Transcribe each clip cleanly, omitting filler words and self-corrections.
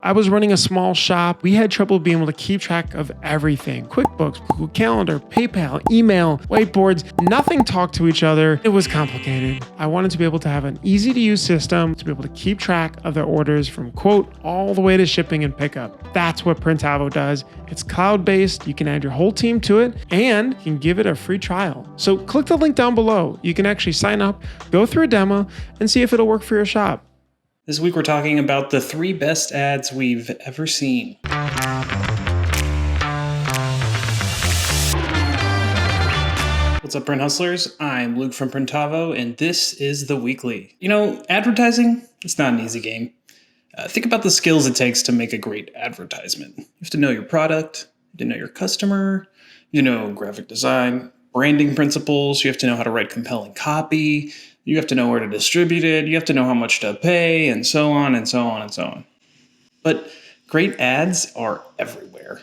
I was running a small shop. We had trouble being able to keep track of everything. QuickBooks, Google Calendar, PayPal, email, whiteboards, nothing talked to each other. It was complicated. I wanted to be able to have an easy to use system to be able to keep track of their orders from quote all the way to shipping and pickup. That's what Printavo does. It's cloud-based. You can add your whole team to it and you can give it a free trial. So click the link down below. You can actually sign up, go through a demo, and see if it'll work for your shop. This week we're talking about the 3 best ads we've ever seen. What's up, Print Hustlers? I'm Luke from Printavo, and this is The Weekly. You know, advertising, it's not an easy game. Think about the skills it takes to make a great advertisement. You have to know your product, you have to know your customer, you know graphic design, branding principles, you have to know how to write compelling copy, you have to know where to distribute it, you have to know how much to pay, and so on and so on and so on. But great ads are everywhere.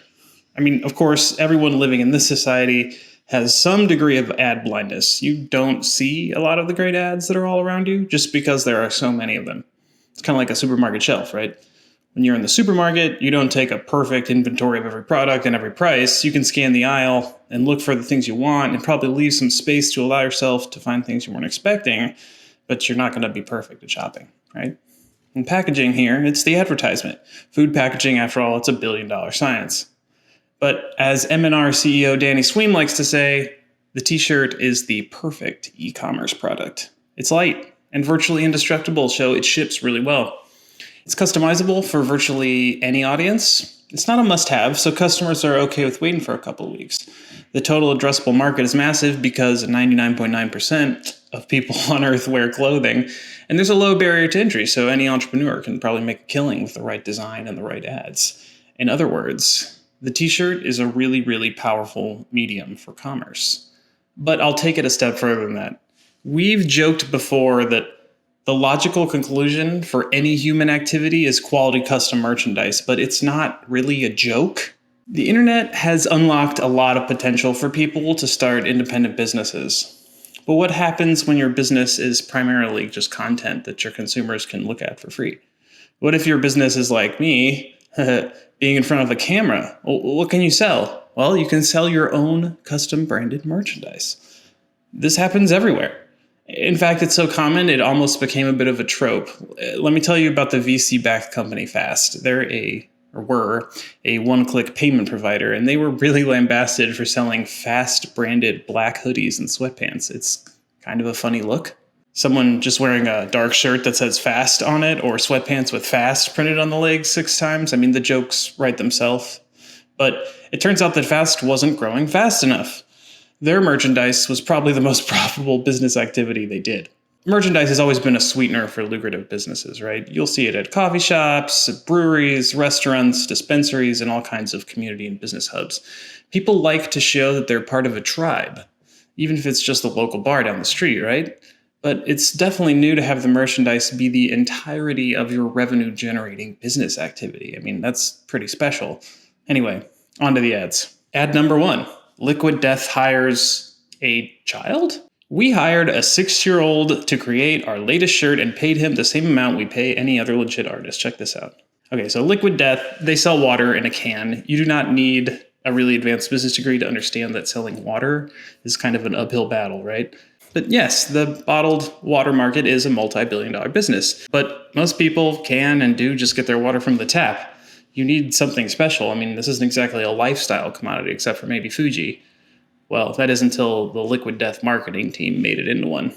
I mean, of course, everyone living in this society has some degree of ad blindness. You don't see a lot of the great ads that are all around you just because there are so many of them. It's kind of like a supermarket shelf, right? When you're in the supermarket, you don't take a perfect inventory of every product and every price. You can scan the aisle and look for the things you want and probably leave some space to allow yourself to find things you weren't expecting, but you're not going to be perfect at shopping, right? In packaging here, it's the advertisement. Food packaging, after all, it's $1 billion science. But as M&R CEO Danny Sweem likes to say, the t-shirt is the perfect e-commerce product. It's light and virtually indestructible, so it ships really well. It's customizable for virtually any audience. It's not a must-have, so customers are okay with waiting for a couple of weeks. The total addressable market is massive because 99.9% of people on Earth wear clothing, and there's a low barrier to entry, so any entrepreneur can probably make a killing with the right design and the right ads. In other words, the t-shirt is a really, really powerful medium for commerce. But I'll take it a step further than that. We've joked before that the logical conclusion for any human activity is quality custom merchandise, but it's not really a joke. The internet has unlocked a lot of potential for people to start independent businesses. But what happens when your business is primarily just content that your consumers can look at for free? What if your business is like me, being in front of a camera? Well, what can you sell? Well, you can sell your own custom branded merchandise. This happens everywhere. In fact, it's so common, it almost became a bit of a trope. Let me tell you about the VC-backed company Fast. Were a one-click payment provider, and they were really lambasted for selling Fast-branded black hoodies and sweatpants. It's kind of a funny look. Someone just wearing a dark shirt that says Fast on it, or sweatpants with Fast printed on the legs 6 times. I mean, the jokes write themselves. But it turns out that Fast wasn't growing fast enough. Their merchandise was probably the most profitable business activity they did. Merchandise has always been a sweetener for lucrative businesses, right? You'll see it at coffee shops, at breweries, restaurants, dispensaries, and all kinds of community and business hubs. People like to show that they're part of a tribe, even if it's just the local bar down the street, right? But it's definitely new to have the merchandise be the entirety of your revenue-generating business activity. I mean, that's pretty special. Anyway, on to the ads. Ad number 1. Liquid Death hires a child? We hired a 6-year-old to create our latest shirt and paid him the same amount we pay any other legit artist. Check this out. Okay, so Liquid Death, they sell water in a can. You do not need a really advanced business degree to understand that selling water is kind of an uphill battle, right? But yes, the bottled water market is a multi-billion-dollar business. But most people can and do just get their water from the tap. You need something special. I mean, this isn't exactly a lifestyle commodity, except for maybe Fuji. Well, that is until the Liquid Death marketing team made it into one.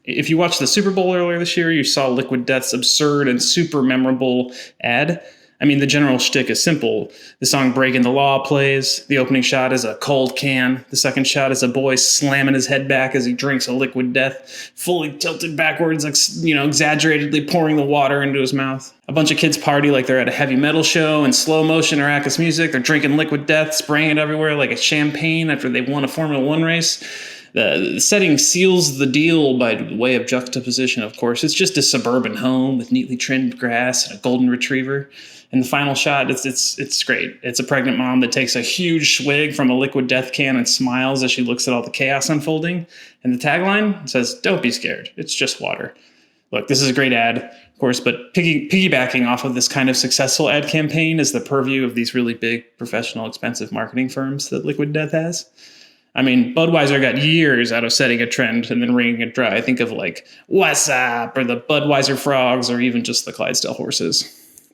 If you watched the Super Bowl earlier this year, you saw Liquid Death's absurd and super memorable ad. I mean, the general shtick is simple. The song Breaking the Law plays. The opening shot is a cold can. The second shot is a boy slamming his head back as he drinks a Liquid Death, fully tilted backwards, exaggeratedly pouring the water into his mouth. A bunch of kids party like they're at a heavy metal show in slow motion or Akis music. They're drinking Liquid Death, spraying it everywhere like a champagne after they've won a Formula One race. The setting seals the deal by way of juxtaposition, of course. It's just a suburban home with neatly trimmed grass and a golden retriever. And the final shot, it's great. It's a pregnant mom that takes a huge swig from a Liquid Death can and smiles as she looks at all the chaos unfolding. And the tagline says, "Don't be scared. It's just water." Look, this is a great ad. of course, but piggybacking off of this kind of successful ad campaign is the purview of these really big, professional, expensive marketing firms that Liquid Death has. I mean, Budweiser got years out of setting a trend and then wringing it dry. Think of like What's Up or the Budweiser Frogs or even just the Clydesdale Horses.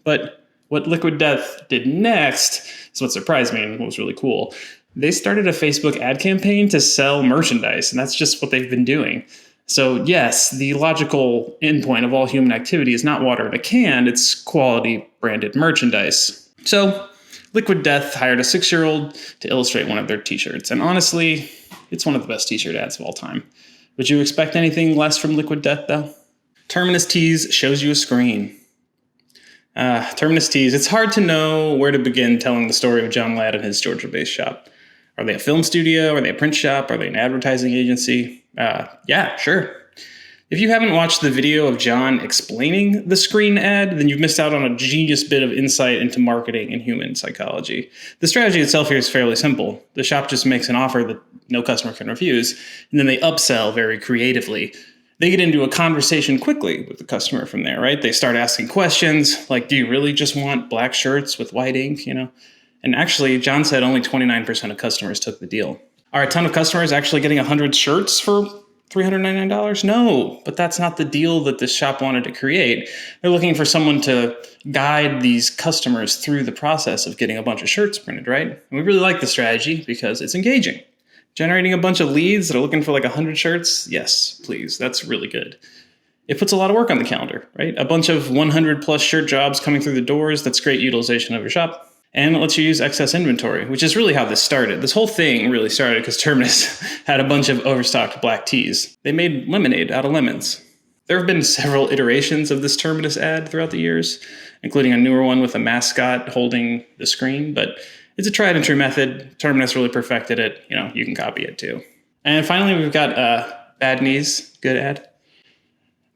But what Liquid Death did next is what surprised me and what was really cool. They started a Facebook ad campaign to sell merchandise, and that's just what they've been doing. So yes, the logical endpoint of all human activity is not water in a can, it's quality branded merchandise. So Liquid Death hired a 6-year-old to illustrate one of their t-shirts. And honestly, it's one of the best t-shirt ads of all time. Would you expect anything less from Liquid Death, though? Terminus Tees shows you a screen. Terminus Tees, it's hard to know where to begin telling the story of John Ladd and his Georgia-based shop. Are they a film studio? Are they a print shop? Are they an advertising agency? Yeah, sure. If you haven't watched the video of John explaining the screen ad, then you've missed out on a genius bit of insight into marketing and human psychology. The strategy itself here is fairly simple. The shop just makes an offer that no customer can refuse, and then they upsell very creatively. They get into a conversation quickly with the customer from there, right? They start asking questions like, do you really just want black shirts with white ink, And actually, John said only 29% of customers took the deal. Are a ton of customers actually getting 100 shirts for $399? No, but that's not the deal that this shop wanted to create. They're looking for someone to guide these customers through the process of getting a bunch of shirts printed, right? And we really like the strategy because it's engaging. Generating a bunch of leads that are looking for like 100 shirts? Yes, please. That's really good. It puts a lot of work on the calendar, right? A bunch of 100 plus shirt jobs coming through the doors. That's great utilization of your shop. And it lets you use excess inventory, which is really how this started. This whole thing really started because Terminus had a bunch of overstocked black teas. They made lemonade out of lemons. There have been several iterations of this Terminus ad throughout the years, including a newer one with a mascot holding the screen, but it's a tried and true method. Terminus really perfected it. You can copy it too. And finally, we've got Bad Knees, good ad.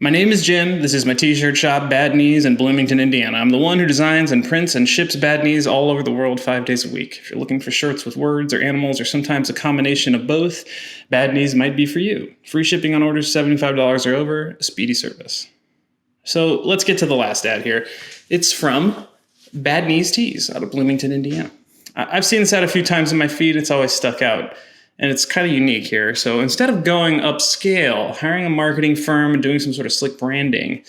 My name is Jim. This is my t-shirt shop, Bad Knees, in Bloomington, Indiana. I'm the one who designs and prints and ships Bad Knees all over the world 5 days a week. If you're looking for shirts with words or animals or sometimes a combination of both, Bad Knees might be for you. Free shipping on orders $75 or over, speedy service. So let's get to the last ad here. It's from Bad Knees Tees out of Bloomington, Indiana. I've seen this ad a few times in my feed. It's always stuck out. And it's kind of unique here. So instead of going upscale, hiring a marketing firm and doing some sort of slick branding,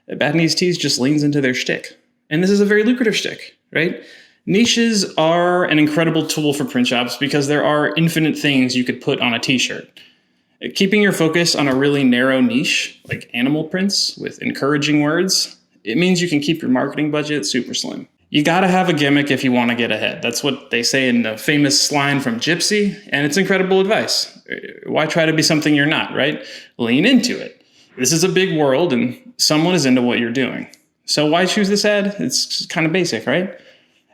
Bad Knees Tees just leans into their shtick. And this is a very lucrative shtick, right? Niches are an incredible tool for print shops because there are infinite things you could put on a t-shirt. Keeping your focus on a really narrow niche, like animal prints with encouraging words, it means you can keep your marketing budget super slim. You gotta have a gimmick if you want to get ahead. That's what they say in the famous line from Gypsy, and it's incredible advice. Why try to be something you're not, right? Lean into it. This is a big world, and someone is into what you're doing. So why choose this ad? It's kind of basic, right?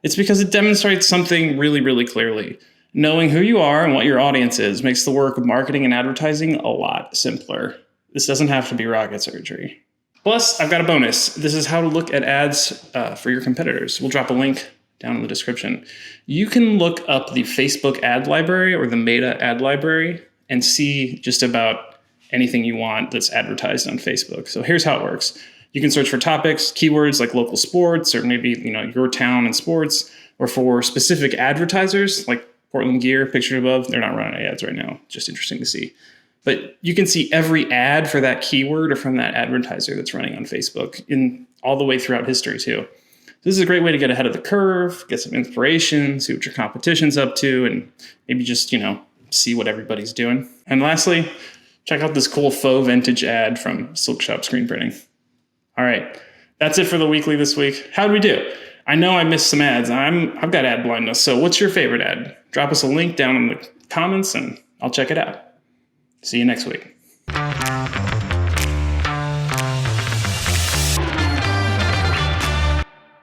It's because it demonstrates something really, really clearly. Knowing who you are and what your audience is makes the work of marketing and advertising a lot simpler. This doesn't have to be rocket surgery. Plus, I've got a bonus. This is how to look at ads for your competitors. We'll drop a link down in the description. You can look up the Facebook ad library or the Meta ad library and see just about anything you want that's advertised on Facebook. So here's how it works. You can search for topics, keywords like local sports, or maybe your town and sports, or for specific advertisers like Portland Gear, pictured above. They're not running ads right now. Just interesting to see. But you can see every ad for that keyword or from that advertiser that's running on Facebook in all the way throughout history too. This is a great way to get ahead of the curve, get some inspiration, see what your competition's up to, and maybe just, see what everybody's doing. And lastly, check out this cool faux vintage ad from Silk Shop Screenprinting. All right, that's it for the weekly this week. How'd we do? I know I missed some ads. I've got ad blindness. So what's your favorite ad? Drop us a link down in the comments and I'll check it out. See you next week.